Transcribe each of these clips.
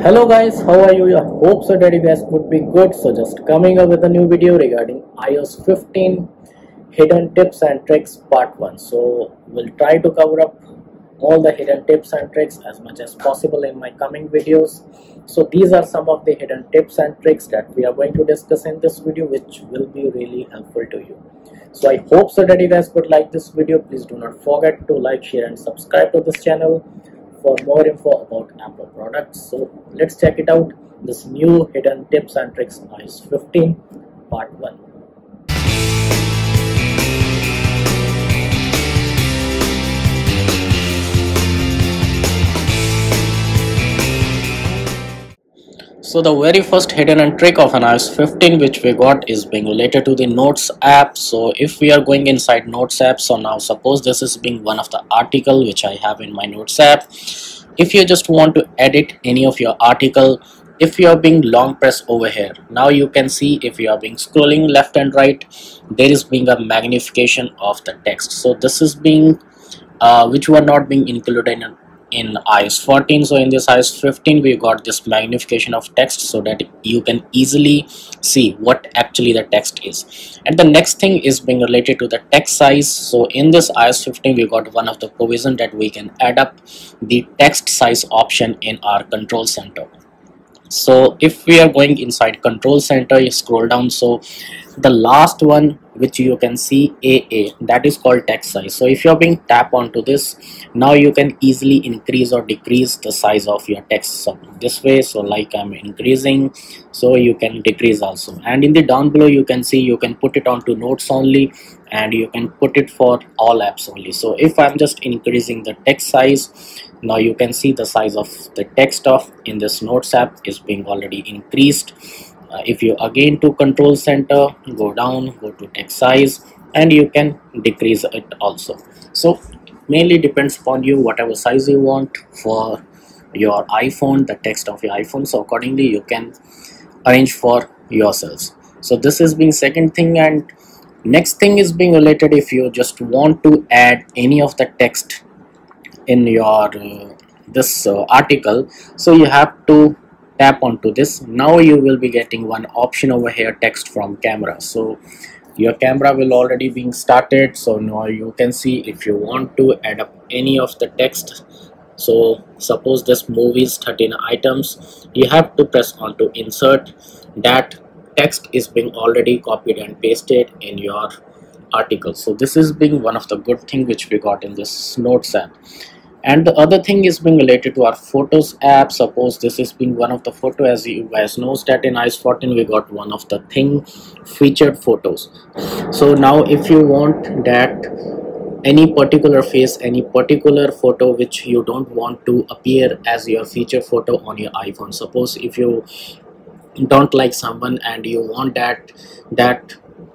Hello guys, how are you? I hope so that you guys would be good. So just coming up with a new video regarding iOS 15 hidden tips and tricks part 1. So we'll try to cover up all the hidden tips and tricks as much as possible in my coming videos. So these are some of the hidden tips and tricks that we are going to discuss in this video, which will be really helpful to you. So I hope so that you guys would like this video. Please do not forget to like, share and subscribe to this channel for more info about Apple products. So let's check it out, this new hidden tips and tricks iOS 15 part 1. So the very first hidden and trick of an iOS 15 which we got is being related to the Notes app. So if we are going inside Notes app, so now suppose this is being one of the article which I have in my Notes app. If you just want to edit any of your article, if you are being long press over here, now you can see if you are being scrolling left and right, there is being a magnification of the text. So this is being which were not being included in iOS 14. So in this iOS 15 we got this magnification of text so that you can easily see what actually the text is. And the next thing is being related to the text size. So in this iOS 15 we got one of the provision that we can add up the text size option in our control center. So if we are going inside control center, you scroll down, so the last one which you can see AA, that is called text size. So if you are being tap onto this, now you can easily increase or decrease the size of your text. So this way, so like I'm increasing, so you can decrease also. And in the down below you can see you can put it onto notes only, and you can put it for all apps only. So if I'm just increasing the text size, now you can see the size of the text of in this Notes app is being already increased. If you again to control center, go down, go to text size, and you can decrease it also. So mainly depends upon you, whatever size you want for your iPhone, the text of your iPhone. So accordingly you can arrange for yourselves. So this is being second thing. And next thing is being related, if you just want to add any of the text in your this article, so you have to tap onto this. Now you will be getting one option over here, text from camera. So your camera will already being started. So now you can see if you want to add up any of the text. So suppose this movie is 13 items, you have to press onto insert. That text is being already copied and pasted in your article. So this is being one of the good thing which we got in this Notes app. And the other thing is being related to our Photos app. Suppose this is being one of the photo, as you guys know that in iOS 14 we got one of the thing, featured photos. So now if you want that any particular face, any particular photo which you don't want to appear as your featured photo on your iPhone, suppose if you don't like someone and you want that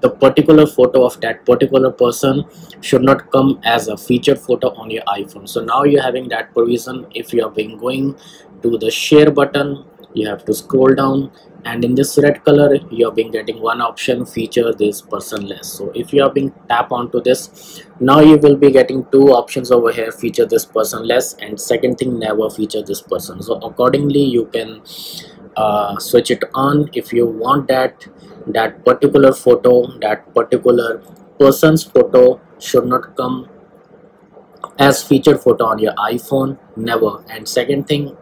the particular photo of that particular person should not come as a featured photo on your iPhone. So now you're having that provision. If you have been going to the share button, you have to scroll down, and in this red color you have been getting one option, feature this person less. So if you have been tap onto this, now you will be getting two options over here, feature this person less, and second thing, never feature this person. So accordingly you can switch it on. If you want that particular photo, that particular person's photo should not come as featured photo on your iPhone, never. And second thing,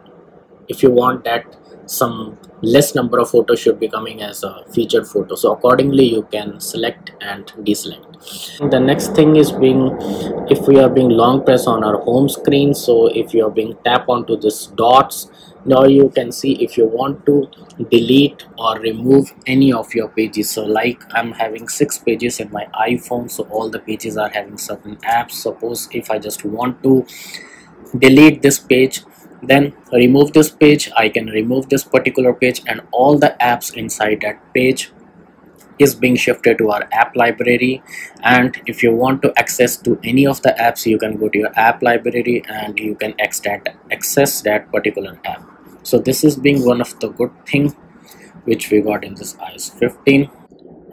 if you want that some less number of photos should be coming as a featured photo, so accordingly you can select and deselect. The next thing is being, if we are being long press on our home screen, so if you are being tap onto this dots, now you can see if you want to delete or remove any of your pages. So like I'm having 6 pages in my iPhone, so all the pages are having certain apps. Suppose if I just want to delete this page, then remove this page, I can remove this particular page, and all the apps inside that page is being shifted to our app library. And if you want to access to any of the apps, you can go to your app library and you can access that particular app. So this is being one of the good thing which we got in this iOS 15.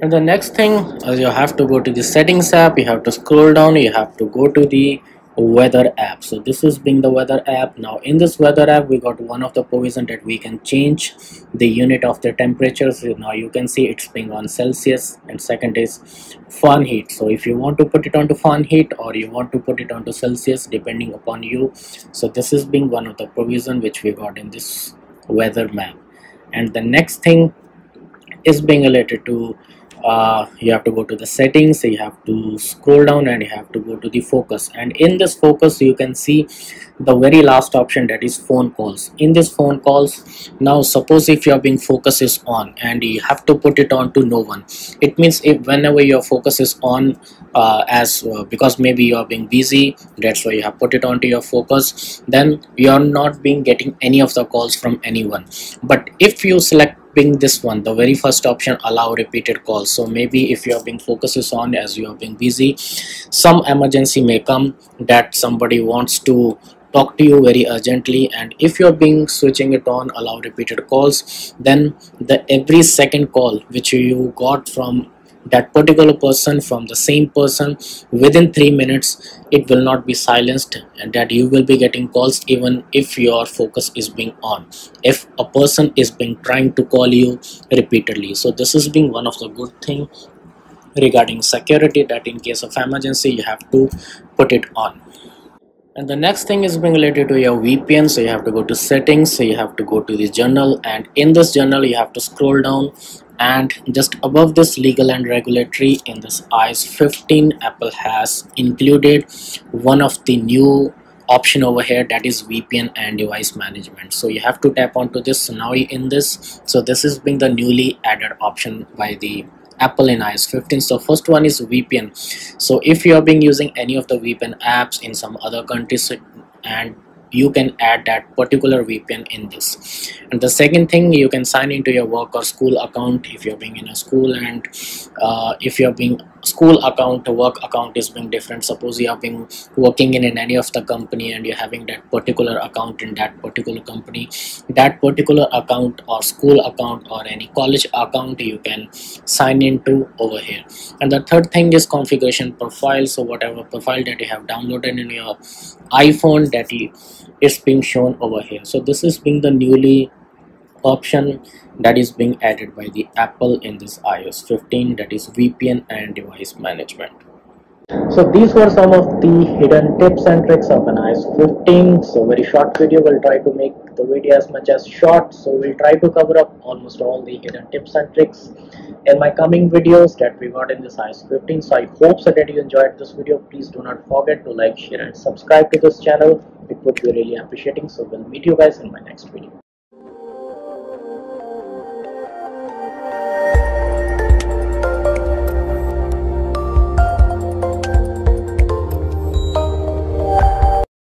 And the next thing is you have to go to the settings app, you have to scroll down, you have to go to the weather app. So this is being the weather app. Now in this weather app we got one of the provision that we can change the unit of the temperature. So now you can see it's being on Celsius, and second is Fahrenheit. So if you want to put it onto Fahrenheit or you want to put it onto Celsius, depending upon you. So this is being one of the provision which we got in this weather map. And the next thing is being related to, you have to go to the settings, so you have to scroll down and you have to go to the focus, and in this focus you can see the very last option, that is phone calls. In this phone calls, now suppose if your being focus is on and you have to put it on to no one, it means if whenever your focus is on, as because maybe you are being busy, that's why you have put it onto your focus, then you are not being getting any of the calls from anyone. But if you select being this one, the very first option, allow repeated calls, so maybe if your being focus is on, as you are being busy, some emergency may come that somebody wants to talk to you very urgently, and if you're being switching it on allow repeated calls, then the every second call which you got from that particular person, from the same person, within 3 minutes it will not be silenced, and that you will be getting calls even if your focus is being on, if a person is being trying to call you repeatedly. So this is being one of the good thing regarding security, that in case of emergency you have to put it on. And the next thing is being related to your VPN. So you have to go to settings, so you have to go to the journal, and in this journal you have to scroll down, and just above this legal and regulatory, in this iOS 15 Apple has included one of the new option over here, that is VPN and device management. So you have to tap onto this. So now in this, so this is being the newly added option by the Apple in iOS 15. So first one is VPN. So if you are being using any of the VPN apps in some other countries, and you can add that particular VPN in this. And the second thing, you can sign into your work or school account if you're being in a school, and if you're being school account to work account is being different. Suppose you are being working in any of the company and you're having that particular account in that particular company, that particular account or school account or any college account you can sign into over here. And the third thing is configuration profile. So whatever profile that you have downloaded in your iPhone, that is being shown over here. So this is being the newly option that is being added by the Apple in this iOS 15, that is VPN and device management. So these were some of the hidden tips and tricks of an iOS 15. So very short video, we'll try to make the video as much as short. So we'll try to cover up almost all the hidden tips and tricks in my coming videos that we got in this iOS 15. So I hope so that you enjoyed this video. Please do not forget to like, share and subscribe to this channel. It would be really appreciating. So we'll meet you guys in my next video.